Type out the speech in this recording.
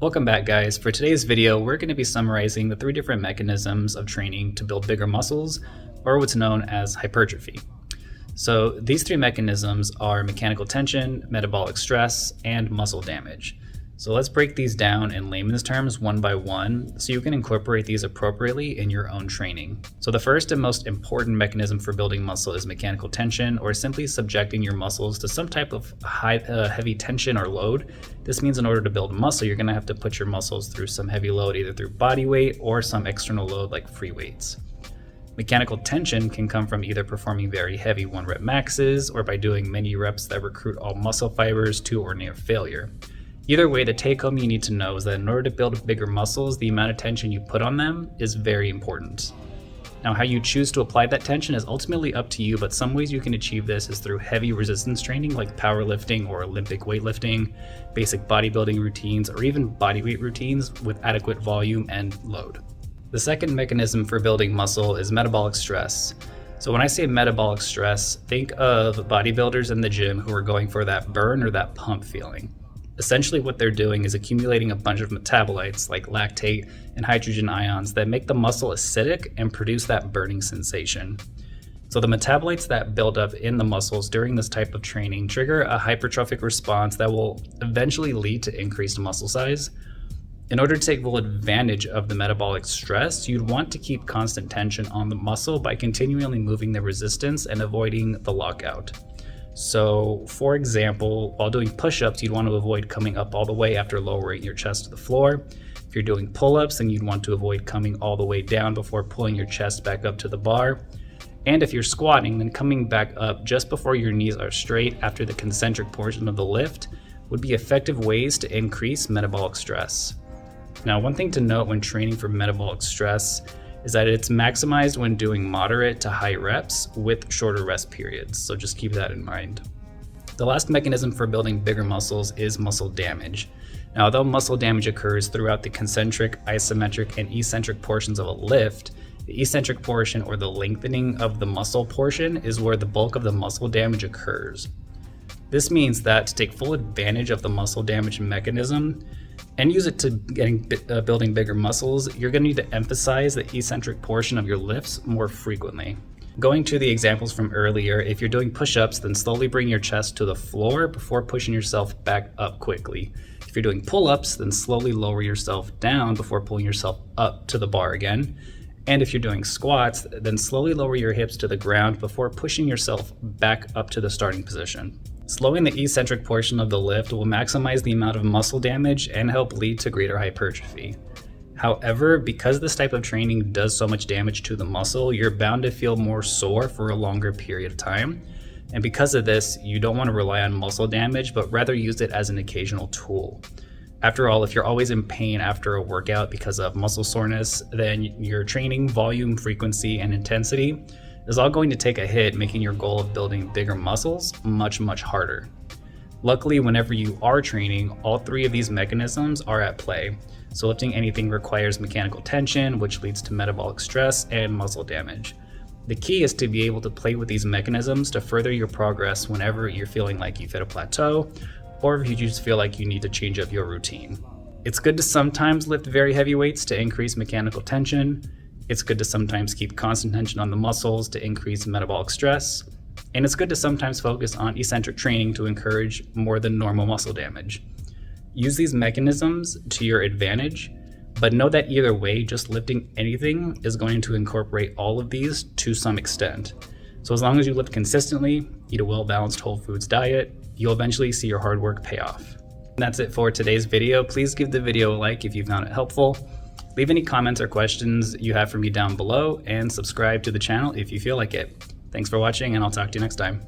Welcome back, guys. For today's video, we're going to be summarizing the 3 different mechanisms of training to build bigger muscles, or what's known as hypertrophy. So these 3 mechanisms are mechanical tension, metabolic stress, and muscle damage. So let's break these down in layman's terms one by one so you can incorporate these appropriately in your own training. So the first and most important mechanism for building muscle is mechanical tension, or simply subjecting your muscles to some type of heavy tension or load. This means in order to build muscle, you're going to have to put your muscles through some heavy load, either through body weight or some external load like free weights. Mechanical tension can come from either performing very heavy 1-rep maxes or by doing many reps that recruit all muscle fibers to or near failure. Either way, the take home you need to know is that in order to build bigger muscles, the amount of tension you put on them is very important. Now, how you choose to apply that tension is ultimately up to you, but some ways you can achieve this is through heavy resistance training like powerlifting or Olympic weightlifting, basic bodybuilding routines, or even bodyweight routines with adequate volume and load. The second mechanism for building muscle is metabolic stress. So when I say metabolic stress, think of bodybuilders in the gym who are going for that burn or that pump feeling. Essentially what they're doing is accumulating a bunch of metabolites like lactate and hydrogen ions that make the muscle acidic and produce that burning sensation. So the metabolites that build up in the muscles during this type of training trigger a hypertrophic response that will eventually lead to increased muscle size. In order to take full advantage of the metabolic stress, you'd want to keep constant tension on the muscle by continually moving the resistance and avoiding the lockout. So, for example, while doing push-ups, you'd want to avoid coming up all the way after lowering your chest to the floor. If you're doing pull-ups, then you'd want to avoid coming all the way down before pulling your chest back up to the bar. And if you're squatting, then coming back up just before your knees are straight after the concentric portion of the lift would be effective ways to increase metabolic stress. Now, one thing to note when training for metabolic stress is that it's maximized when doing moderate to high reps with shorter rest periods, so just keep that in mind. The last mechanism for building bigger muscles is muscle damage. Now, although muscle damage occurs throughout the concentric, isometric, and eccentric portions of a lift, the eccentric portion, or the lengthening of the muscle portion, is where the bulk of the muscle damage occurs. This means that to take full advantage of the muscle damage mechanism and use it to building bigger muscles, you're going to need to emphasize the eccentric portion of your lifts more frequently. Going to the examples from earlier, if you're doing push-ups, then slowly bring your chest to the floor before pushing yourself back up quickly. If you're doing pull-ups, then slowly lower yourself down before pulling yourself up to the bar again. And if you're doing squats, then slowly lower your hips to the ground before pushing yourself back up to the starting position. Slowing the eccentric portion of the lift will maximize the amount of muscle damage and help lead to greater hypertrophy. However, because this type of training does so much damage to the muscle, you're bound to feel more sore for a longer period of time. And because of this, you don't want to rely on muscle damage, but rather use it as an occasional tool. After all, if you're always in pain after a workout because of muscle soreness, then your training volume, frequency, and intensity is all going to take a hit, making your goal of building bigger muscles much, much harder. Luckily, whenever you are training, all 3 of these mechanisms are at play. So lifting anything requires mechanical tension, which leads to metabolic stress and muscle damage. The key is to be able to play with these mechanisms to further your progress whenever you're feeling like you've hit a plateau, or if you just feel like you need to change up your routine. It's good to sometimes lift very heavy weights to increase mechanical tension. It's good to sometimes keep constant tension on the muscles to increase metabolic stress. And it's good to sometimes focus on eccentric training to encourage more than normal muscle damage. Use these mechanisms to your advantage, but know that either way, just lifting anything is going to incorporate all of these to some extent. So as long as you lift consistently, eat a well-balanced whole foods diet, you'll eventually see your hard work pay off. And that's it for today's video. Please give the video a like if you found it helpful. Leave any comments or questions you have for me down below, and subscribe to the channel if you feel like it. Thanks for watching, and I'll talk to you next time.